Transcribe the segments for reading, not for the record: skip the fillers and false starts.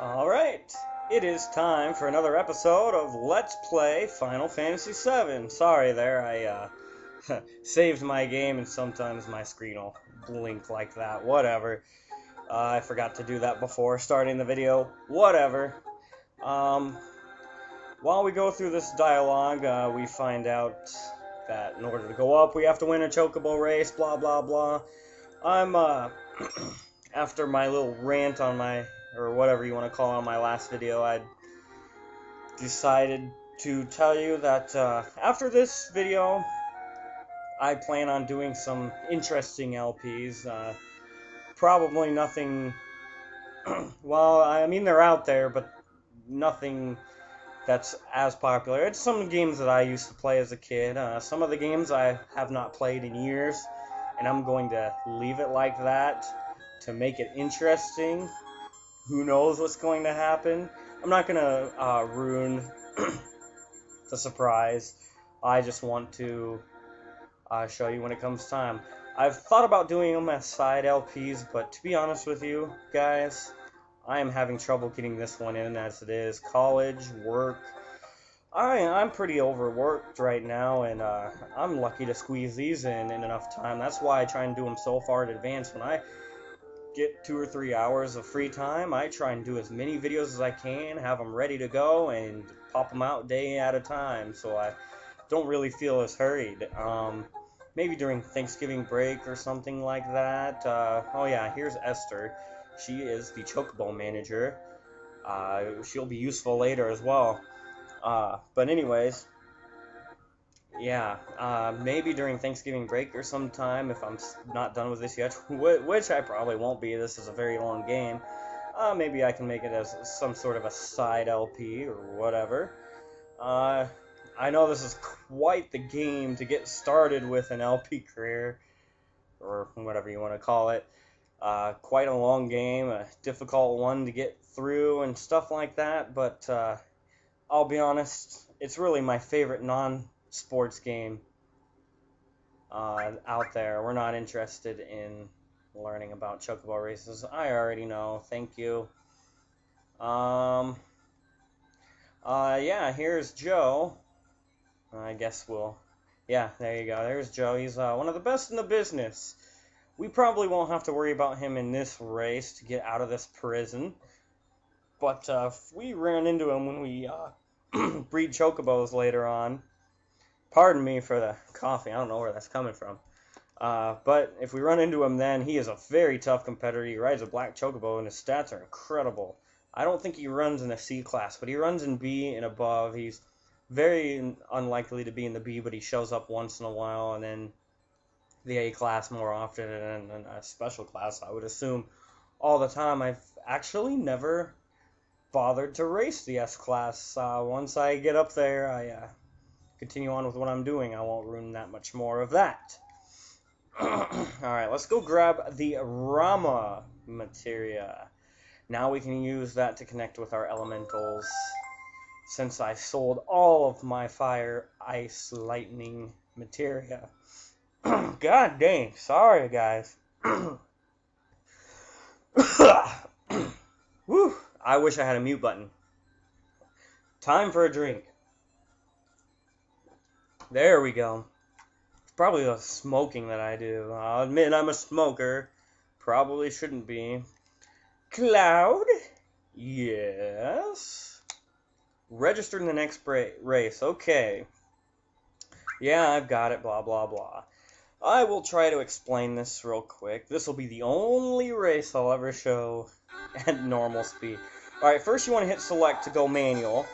Alright, it is time for another episode of Let's Play Final Fantasy VII. Sorry there, I saved my game and sometimes my screen will blink like that. Whatever. I forgot to do that before starting the video. Whatever. Um, while we go through this dialogue, we find out that in order to go up, we have to win a Chocobo race, blah blah blah. I'm, after my little rant on my, or whatever you want to call it, on my last video, I decided to tell you that after this video, I plan on doing some interesting LPs. Probably nothing, well, I mean, they're out there, but nothing that's as popular. It's some games that I used to play as a kid. Some of the games I have not played in years, and I'm going to leave it like that to make it interesting. Who knows what's going to happen? I'm not going to ruin the surprise. I just want to show you when it comes time. I've thought about doing them as side LPs, but to be honest with you guys, I am having trouble getting this one in as it is. College, work. I'm pretty overworked right now, and I'm lucky to squeeze these in enough time. That's why I try and do them so far in advance. When I get 2 or 3 hours of free time, I try and do as many videos as I can, have them ready to go, and pop them out day at a time, so I don't really feel as hurried. Maybe during Thanksgiving break or something like that. Oh yeah, here's Esther. She is the Chocobo manager. She'll be useful later as well. But anyways, yeah, maybe during Thanksgiving break or sometime, if I'm not done with this yet, which I probably won't be. This is a very long game. Maybe I can make it as some sort of a side LP or whatever. I know this is quite the game to get started with an LP career, or whatever you want to call it. Quite a long game, a difficult one to get through and stuff like that, but I'll be honest, it's really my favorite non-sports game out there. We're not interested in learning about Chocobo races. I already know, thank you. Yeah, here's Joe. I guess yeah, there you go. There's Joe. He's one of the best in the business. We probably won't have to worry about him in this race to get out of this prison. But if we ran into him when we breed Chocobos later on, pardon me for the coffee. I don't know where that's coming from. But if we run into him then, he is a very tough competitor. He rides a black Chocobo, and his stats are incredible. I don't think he runs in a C class, but he runs in B and above. He's very unlikely to be in the B, but he shows up once in a while, and then the A class more often, and a special class, I would assume, all the time. I've actually never bothered to race the S class. Once I get up there, I continue on with what I'm doing. I won't ruin that much more of that. Alright, let's go grab the Rama materia. Now we can use that to connect with our elementals, since I sold all of my fire, ice, lightning materia. God dang, sorry guys. Whew, I wish I had a mute button. Time for a drink. There we go. It's probably the smoking that I do. I'll admit I'm a smoker. Probably shouldn't be. Cloud? Yes? Register in the next race. Okay. Yeah, I've got it. Blah, blah, blah. I will try to explain this real quick. This will be the only race I'll ever show at normal speed. Alright, first you want to hit select to go manual.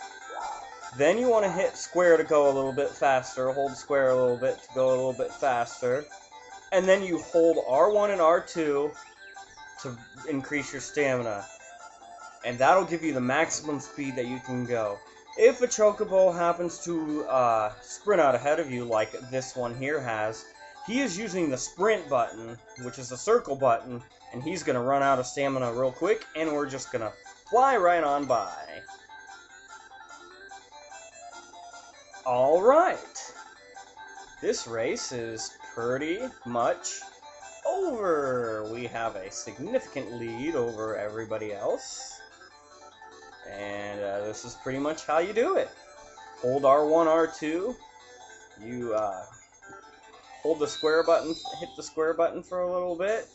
Then you want to hit square to go a little bit faster. Hold square a little bit to go a little bit faster. And then you hold R1 and R2 to increase your stamina. And that'll give you the maximum speed that you can go. If a Chocobo happens to sprint out ahead of you, like this one here has, he is using the sprint button, which is the circle button, and he's going to run out of stamina real quick, and we're just going to fly right on by. Alright. This race is pretty much over. We have a significant lead over everybody else. And this is pretty much how you do it. Hold R1, R2. You hold the square button, hit the square button for a little bit.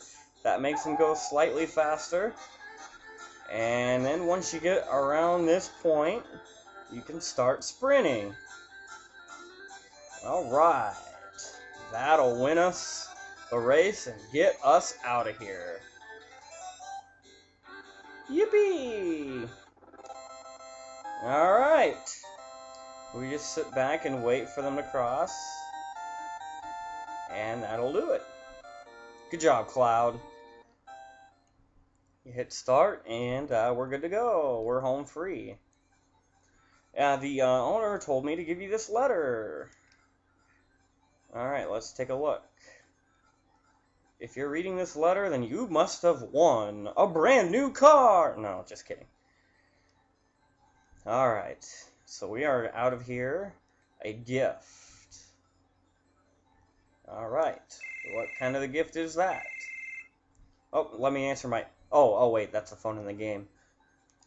That makes them go slightly faster. And then once you get around this point, you can start sprinting. Alright. That'll win us the race and get us out of here. Yippee! Alright. We just sit back and wait for them to cross. And that'll do it. Good job, Cloud. You hit start, and we're good to go. We're home free. The owner told me to give you this letter. Alright, let's take a look. If you're reading this letter, then you must have won a brand new car! No, just kidding. Alright, so we are out of here. A gift. Alright, what kind of a gift is that? Oh, let me answer my... Oh, wait, that's the phone in the game.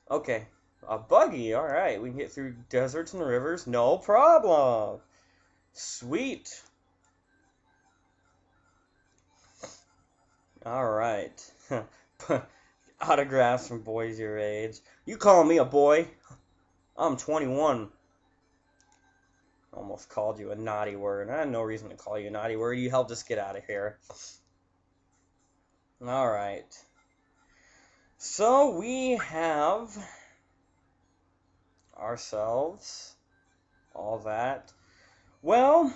Okay, a buggy, alright. We can get through deserts and rivers, no problem. Sweet. Alright. Autographs from boys your age. You call me a boy? I'm 21. Almost called you a naughty word. I had no reason to call you a naughty word. You helped us get out of here. Alright. So we have ourselves all that. Well,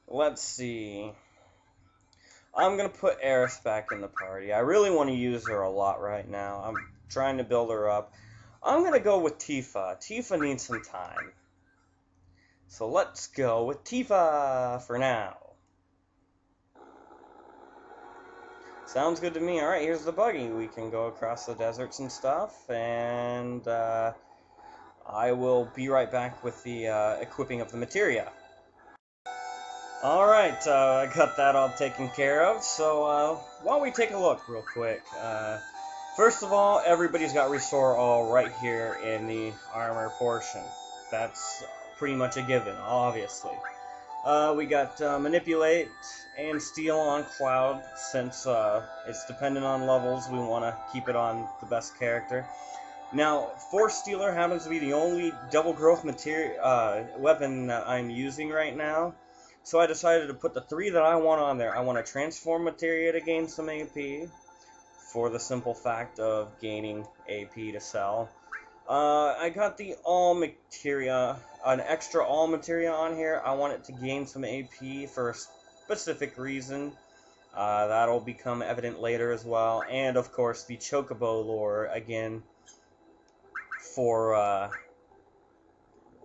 let's see. I'm going to put Eris back in the party. I really want to use her a lot right now. I'm trying to build her up. I'm going to go with Tifa. Tifa needs some time. So let's go with Tifa for now. Sounds good to me. Alright, here's the buggy. We can go across the deserts and stuff, and I will be right back with the equipping of the materia. Alright, I got that all taken care of, so why don't we take a look real quick. First of all, everybody's got Restore All right here in the armor portion. That's pretty much a given, obviously. We got Manipulate and Steal on Cloud. Since it's dependent on levels, we want to keep it on the best character. Now, Force Stealer happens to be the only double growth weapon that I'm using right now. So I decided to put the 3 that I want on there. I want to transform Materia to gain some AP, for the simple fact of gaining AP to sell. I got the All Materia, an extra All Materia on here. I want it to gain some AP for a specific reason. That'll become evident later as well. And of course the Chocobo lore, again, for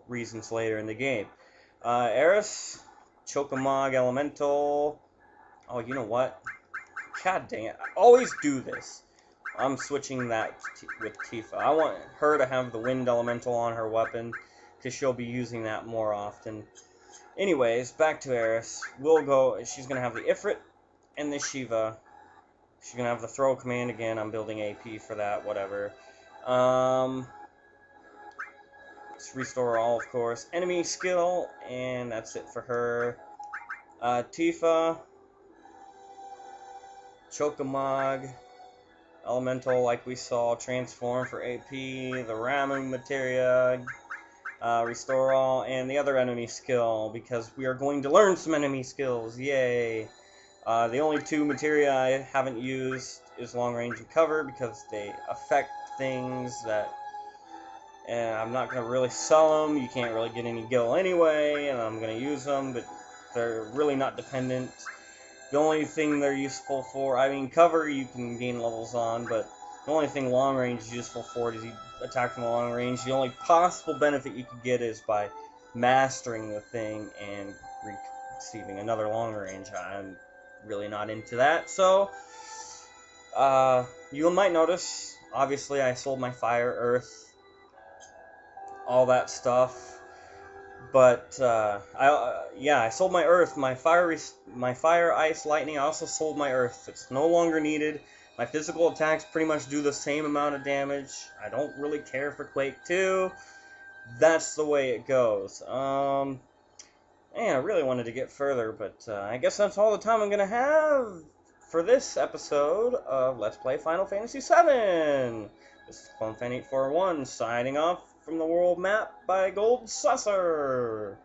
reasons later in the game. Eris, Chocomog Elemental. Oh, you know what? God dang it. I always do this. I'm switching that with Tifa. I want her to have the Wind Elemental on her weapon, because she'll be using that more often. Anyways, back to Eris. We'll go... She's going to have the Ifrit and the Shiva. She's going to have the Throw command again. I'm building AP for that, whatever. Let's Restore All, of course. Enemy skill, and that's it for her. Tifa. Chocomog. Elemental, like we saw. Transform for AP. The Ramu Materia. Restore All, and the other enemy skill, because we are going to learn some enemy skills. Yay! The only 2 materia I haven't used is Long Range and Cover, because they affect things that... And I'm not going to really sell them. You can't really get any gil anyway, and I'm going to use them, but they're really not dependent. The only thing they're useful for, I mean, Cover you can gain levels on, but the only thing Long Range is useful for is you attack from the long range. The only possible benefit you could get is by mastering the thing and receiving another long range. I'm really not into that, so you might notice, obviously I sold my Fire, Earth, all that stuff, but I sold my Earth, my Fire, Ice, Lightning. I also sold my Earth. It's no longer needed My physical attacks pretty much do the same amount of damage. I don't really care for Quake 2. That's the way it goes. Man, I really wanted to get further, but I guess that's all the time I'm going to have for this episode of Let's Play Final Fantasy VII. This is CloneFan841 signing off from the world map by Gold Saucer.